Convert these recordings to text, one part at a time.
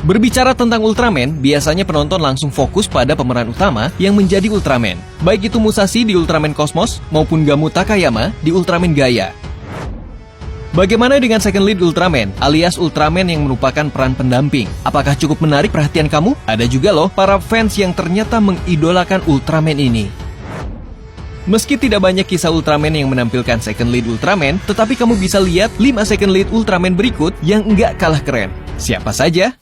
Berbicara tentang Ultraman, biasanya penonton langsung fokus pada pemeran utama yang menjadi Ultraman. Baik itu Musashi di Ultraman Cosmos maupun Gamu Takayama di Ultraman Gaia. Bagaimana dengan second lead Ultraman, alias Ultraman yang merupakan peran pendamping? Apakah cukup menarik perhatian kamu? Ada juga loh para fans yang ternyata mengidolakan Ultraman ini. Meski tidak banyak kisah Ultraman yang menampilkan second lead Ultraman, tetapi kamu bisa lihat 5 second lead Ultraman berikut yang nggak kalah keren. Siapa saja?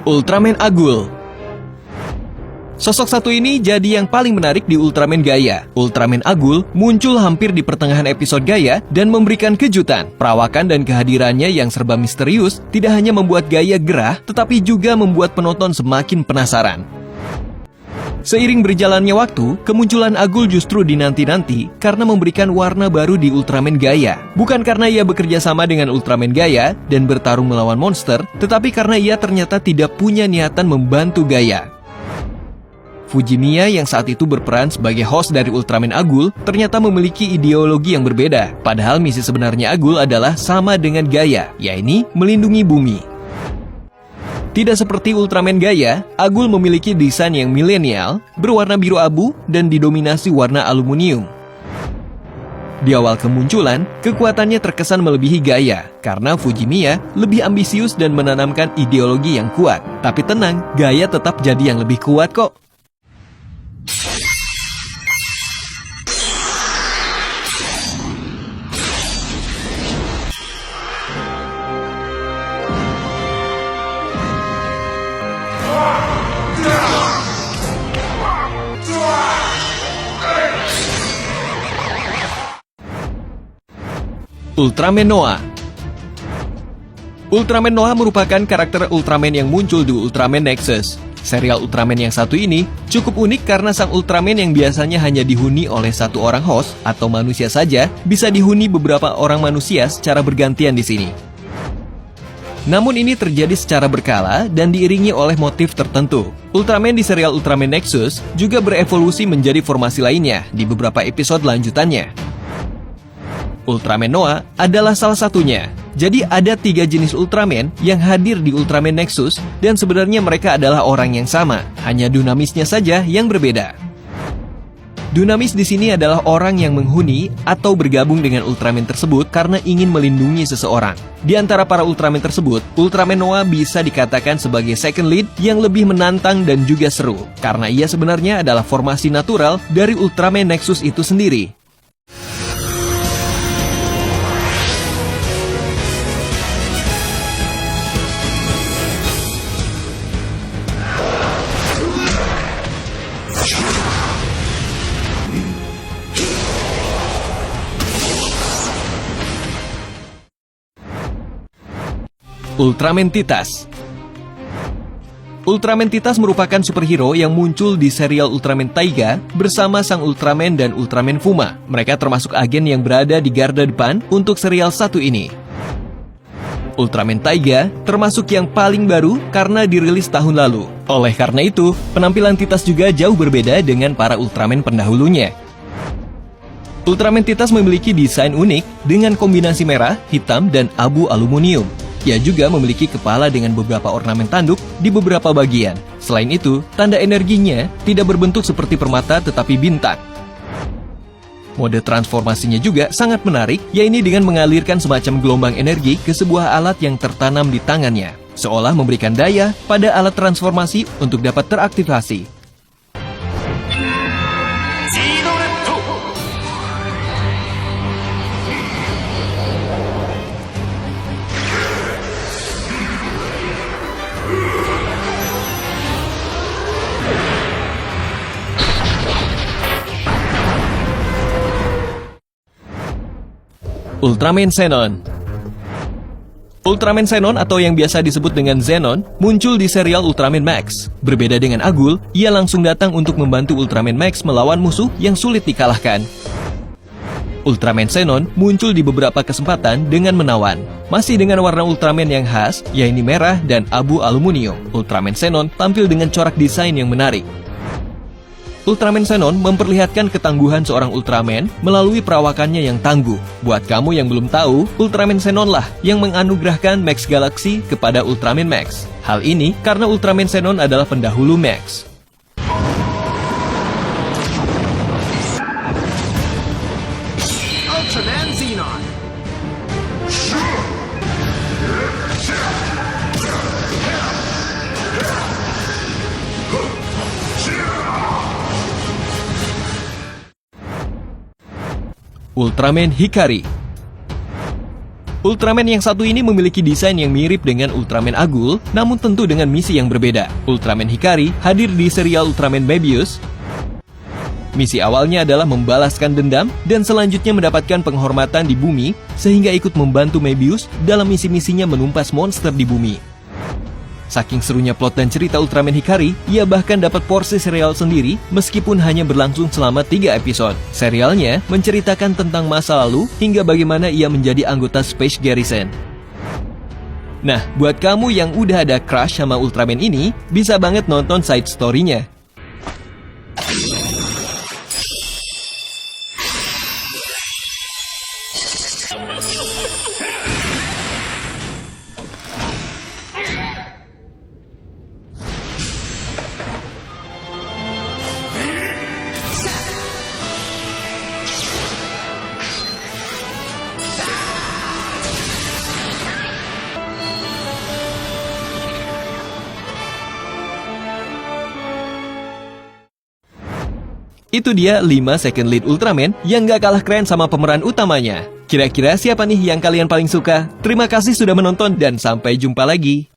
Ultraman Agul. Sosok satu ini jadi yang paling menarik di Ultraman Gaia. Ultraman Agul muncul hampir di pertengahan episode Gaia dan memberikan kejutan. Perawakan dan kehadirannya yang serba misterius tidak hanya membuat Gaia gerah, tetapi juga membuat penonton semakin penasaran. Seiring berjalannya waktu, kemunculan Agul justru dinanti-nanti karena memberikan warna baru di Ultraman Gaia. Bukan karena ia bekerja sama dengan Ultraman Gaia dan bertarung melawan monster, tetapi karena ia ternyata tidak punya niatan membantu Gaia. Fujimiya yang saat itu berperan sebagai host dari Ultraman Agul ternyata memiliki ideologi yang berbeda. Padahal misi sebenarnya Agul adalah sama dengan Gaia, yaitu melindungi bumi. Tidak seperti Ultraman Gaia, Agul memiliki desain yang milenial, berwarna biru abu, dan didominasi warna aluminium. Di awal kemunculan, kekuatannya terkesan melebihi Gaia, karena Fujimiya lebih ambisius dan menanamkan ideologi yang kuat. Tapi tenang, Gaia tetap jadi yang lebih kuat kok. Ultraman Noah. Ultraman Noah merupakan karakter Ultraman yang muncul di Ultraman Nexus. Serial Ultraman yang satu ini cukup unik karena sang Ultraman yang biasanya hanya dihuni oleh satu orang host atau manusia saja, bisa dihuni beberapa orang manusia secara bergantian di sini. Namun ini terjadi secara berkala dan diiringi oleh motif tertentu. Ultraman di serial Ultraman Nexus juga berevolusi menjadi formasi lainnya di beberapa episode lanjutannya. Ultraman Noah adalah salah satunya. Jadi ada 3 jenis Ultraman yang hadir di Ultraman Nexus dan sebenarnya mereka adalah orang yang sama, hanya dinamisnya saja yang berbeda. Dunamis di sini adalah orang yang menghuni atau bergabung dengan Ultraman tersebut karena ingin melindungi seseorang. Di antara para Ultraman tersebut, Ultraman Noah bisa dikatakan sebagai second lead yang lebih menantang dan juga seru, karena ia sebenarnya adalah formasi natural dari Ultraman Nexus itu sendiri. Ultraman Titas. Ultraman Titas merupakan superhero yang muncul di serial Ultraman Taiga bersama sang Ultraman dan Ultraman Fuma. Mereka termasuk agen yang berada di garda depan untuk serial satu ini. Ultraman Taiga termasuk yang paling baru karena dirilis tahun lalu. Oleh karena itu, penampilan Titas juga jauh berbeda dengan para Ultraman pendahulunya. Ultraman Titas memiliki desain unik dengan kombinasi merah, hitam, dan abu aluminium. Ia juga memiliki kepala dengan beberapa ornamen tanduk di beberapa bagian. Selain itu, tanda energinya tidak berbentuk seperti permata tetapi bintang. Mode transformasinya juga sangat menarik, yaitu dengan mengalirkan semacam gelombang energi ke sebuah alat yang tertanam di tangannya, seolah memberikan daya pada alat transformasi untuk dapat teraktivasi. Ultraman Xenon. Ultraman Xenon atau yang biasa disebut dengan Zenon muncul di serial Ultraman Max. Berbeda dengan Agul, ia langsung datang untuk membantu Ultraman Max melawan musuh yang sulit dikalahkan. Ultraman Xenon muncul di beberapa kesempatan dengan menawan. Masih dengan warna Ultraman yang khas, yaitu merah dan abu aluminium. Ultraman Xenon tampil dengan corak desain yang menarik. Ultraman Xenon memperlihatkan ketangguhan seorang Ultraman melalui perawakannya yang tangguh. Buat kamu yang belum tahu, Ultraman Xenon lah yang menganugerahkan Max Galaxy kepada Ultraman Max. Hal ini karena Ultraman Xenon adalah pendahulu Max. Ultraman Xenon. Ultraman Hikari. Ultraman yang satu ini memiliki desain yang mirip dengan Ultraman Agul, namun tentu dengan misi yang berbeda. Ultraman Hikari hadir di serial Ultraman Mebius. Misi awalnya adalah membalaskan dendam dan selanjutnya mendapatkan penghormatan di bumi sehingga ikut membantu Mebius dalam misi-misinya menumpas monster di bumi. Saking serunya plot dan cerita Ultraman Hikari, ia bahkan dapat porsi serial sendiri meskipun hanya berlangsung selama 3 episode. Serialnya menceritakan tentang masa lalu hingga bagaimana ia menjadi anggota Space Garrison. Nah, buat kamu yang udah ada crush sama Ultraman ini, bisa banget nonton side story-nya. Itu dia 5 second lead Ultraman yang gak kalah keren sama pemeran utamanya. Kira-kira siapa nih yang kalian paling suka? Terima kasih sudah menonton dan sampai jumpa lagi.